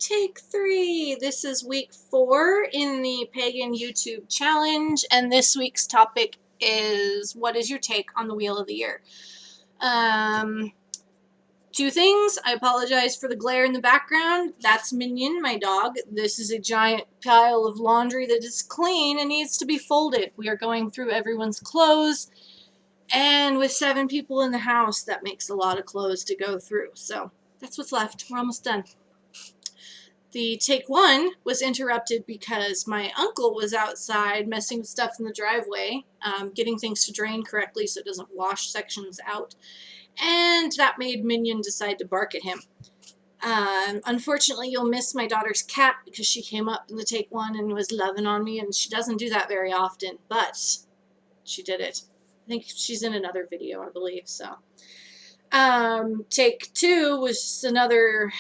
Take 3. This is week 4 in the Pagan YouTube challenge, and this week's topic is, what is your take on the Wheel of the Year? Two things. I apologize for the glare in the background. That's Minion, my dog. This is a giant pile of laundry that is clean and needs to be folded. We are going through everyone's clothes, and with 7 people in the house, that makes a lot of clothes to go through. So that's what's left. We're almost done. The take 1 was interrupted because my uncle was outside messing with stuff in the driveway, getting things to drain correctly so it doesn't wash sections out, and that made Minion decide to bark at him. Unfortunately, you'll miss my daughter's cat because she came up in the take 1 and was loving on me, and she doesn't do that very often, but she did it. I think she's in another video, I believe, so. Take 2 was just another,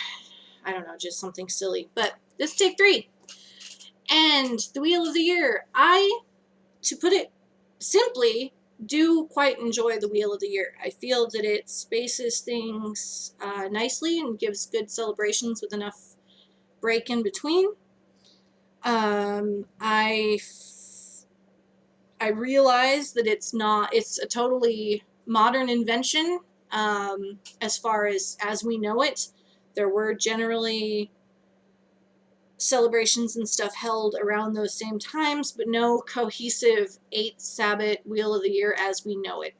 I don't know, just something silly. But this take 3. And the Wheel of the Year. To put it simply, do quite enjoy the Wheel of the Year. I feel that it spaces things nicely and gives good celebrations with enough break in between. I realize that it's a totally modern invention as far as we know it. There were generally celebrations and stuff held around those same times, but no cohesive 8 Sabbath Wheel of the Year as we know it.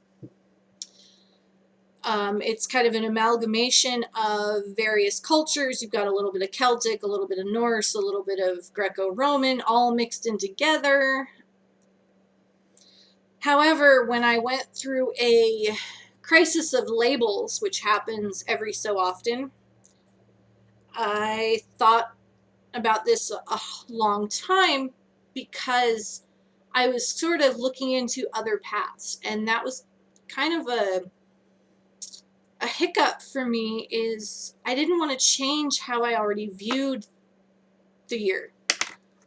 It's kind of an amalgamation of various cultures. You've got a little bit of Celtic, a little bit of Norse, a little bit of Greco-Roman, all mixed in together. However, when I went through a crisis of labels, which happens every so often, I thought about this a long time because I was sort of looking into other paths, and that was kind of a hiccup for me. Is I didn't want to change how I already viewed the year.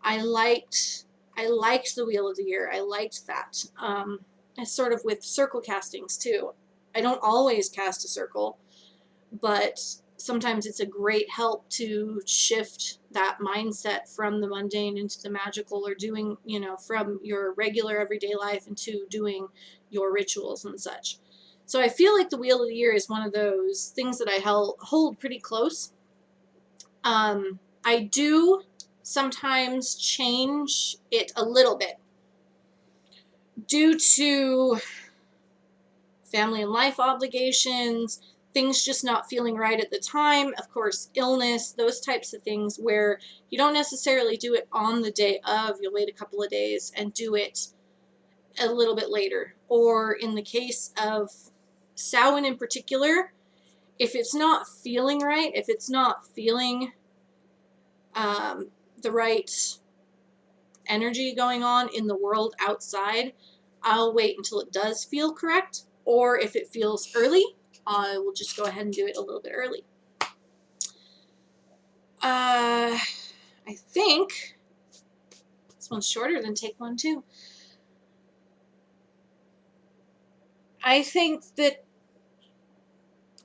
I liked the Wheel of the Year. I liked that. And sort of with circle castings too. I don't always cast a circle, but sometimes it's a great help to shift that mindset from the mundane into the magical, or doing, from your regular everyday life into doing your rituals and such. So I feel like the Wheel of the Year is one of those things that I hold pretty close. I do sometimes change it a little bit due to family and life obligations, things just not feeling right at the time, of course, illness, those types of things where you don't necessarily do it on the day of. You'll wait a couple of days and do it a little bit later. Or in the case of Samhain in particular, if it's not feeling right, if it's not feeling the right energy going on in the world outside, I'll wait until it does feel correct. Or if it feels early, I will just go ahead and do it a little bit early. I think this one's shorter than take 1 too. I think that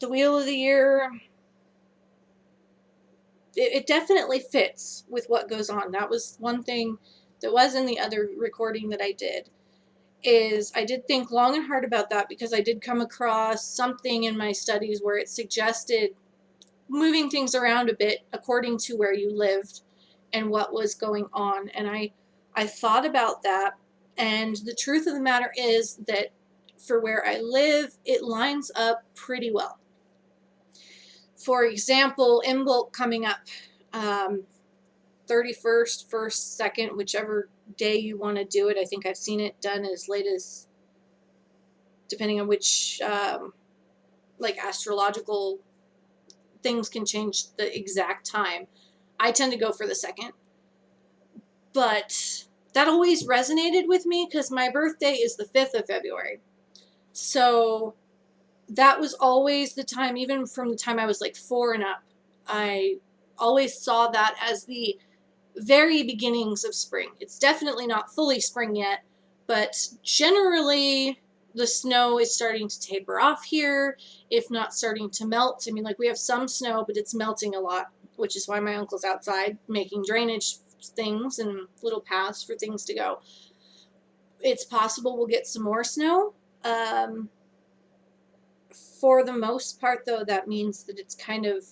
the Wheel of the Year, it definitely fits with what goes on. That was one thing that was in the other recording that I did. Is I did think long and hard about that, because I did come across something in my studies where it suggested moving things around a bit according to where you lived and what was going on. And I thought about that, and the truth of the matter is that for where I live, it lines up pretty well. For example, Imbolc coming up, 31st, 1st, 2nd, whichever day you want to do it. I think I've seen it done as late as, depending on which astrological things can change the exact time. I tend to go for the 2nd, but that always resonated with me because my birthday is the 5th of February. So that was always the time, even from the time I was like 4 and up, I always saw that as the very beginnings of spring. It's definitely not fully spring yet, but generally the snow is starting to taper off here, if not starting to melt. I mean, like, we have some snow, but it's melting a lot. which is why my uncle's outside making drainage things and little paths for things to go. It's possible we'll get some more snow. For the most part, though, that means that it's kind of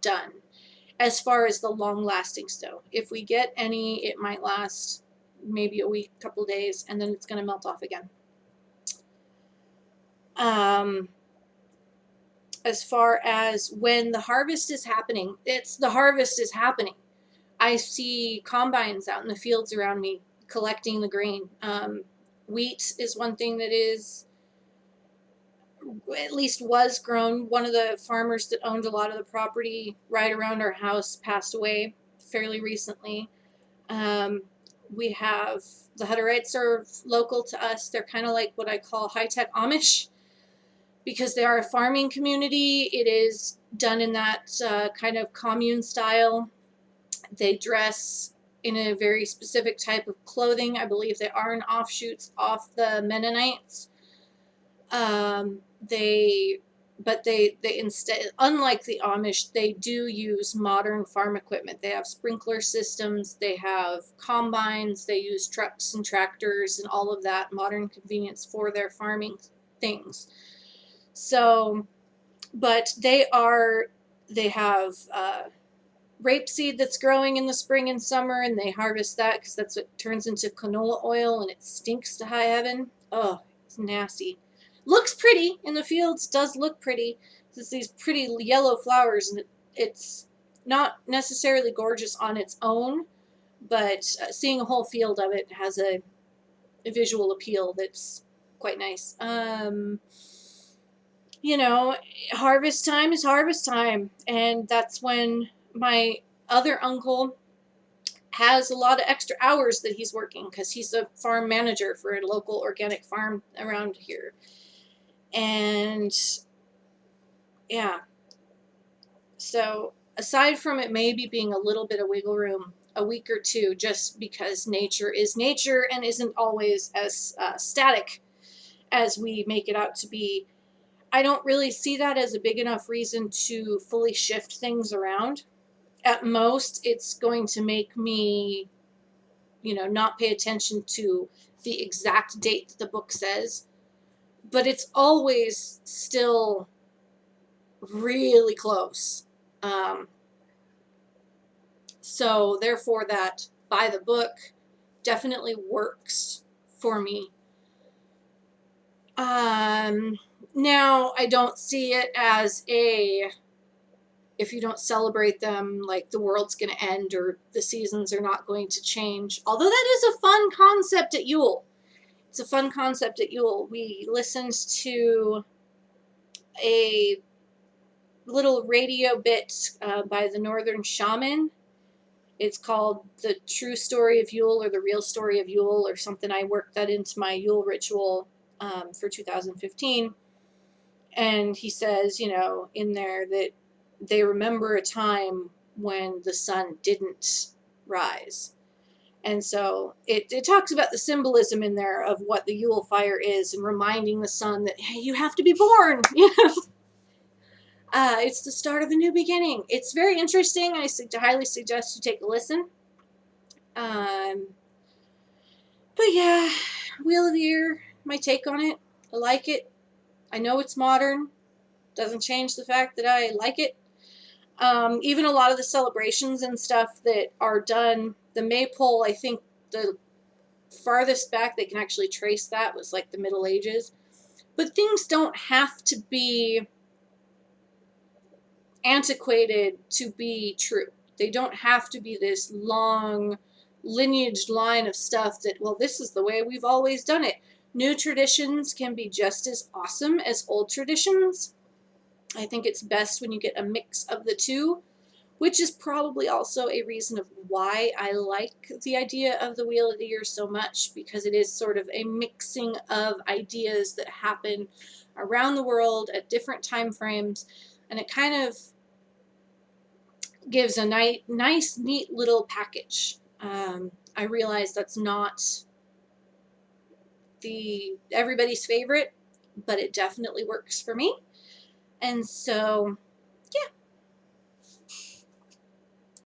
done as far as the long-lasting snow. If we get any, it might last maybe a week, couple days, and then it's going to melt off again. As far as when the harvest is happening, the harvest is happening. I see combines out in the fields around me collecting the grain. Wheat is one thing that is, at least was grown. One of the farmers that owned a lot of the property right around our house passed away fairly recently. We have, the Hutterites are local to us. They're kind of like what I call high-tech Amish, because they are a farming community. It is done in that kind of commune style. They dress in a very specific type of clothing. I believe they are an offshoots off the Mennonites. They instead, unlike the Amish, they do use modern farm equipment. They have sprinkler systems, they have combines, they use trucks and tractors and all of that modern convenience for their farming things. So, but they have rapeseed that's growing in the spring and summer, and they harvest that because that's what turns into canola oil, and it stinks to high heaven. Oh, it's nasty. Looks pretty in the fields, does look pretty. It's these pretty yellow flowers, and it's not necessarily gorgeous on its own, but seeing a whole field of it has a visual appeal that's quite nice. You know, harvest time is harvest time, and that's when my other uncle has a lot of extra hours that he's working because he's a farm manager for a local organic farm around here. And yeah, so aside from it maybe being a little bit of wiggle room, a week or two, just because nature is nature and isn't always as static as we make it out to be, I don't really see that as a big enough reason to fully shift things around. At most, it's going to make me, not pay attention to the exact date that the book says, but it's always still really close. So therefore that by the book definitely works for me. Now I don't see it as if you don't celebrate them, like the world's going to end or the seasons are not going to change. Although that is a fun concept at Yule. It's a fun concept at Yule. We listened to a little radio bit by the Northern Shaman. It's called The True Story of Yule, or The Real Story of Yule, or something. I worked that into my Yule ritual for 2015. And he says, in there that they remember a time when the sun didn't rise. And so it talks about the symbolism in there of what the Yule fire is, and reminding the sun that, hey, you have to be born. It's the start of a new beginning. It's very interesting. I highly suggest you take a listen. But yeah, Wheel of the Year, my take on it. I like it. I know it's modern. Doesn't change the fact that I like it. Even a lot of the celebrations and stuff that are done, the maypole, I think the farthest back they can actually trace that was like the Middle Ages. But things don't have to be antiquated to be true. They don't have to be this long lineage line of stuff that, well, this is the way we've always done it. New traditions can be just as awesome as old traditions. I think it's best when you get a mix of the two, which is probably also a reason of why I like the idea of the Wheel of the Year so much, because it is sort of a mixing of ideas that happen around the world at different time frames, and it kind of gives a nice, neat little package. I realize that's not everybody's favorite, but it definitely works for me. And so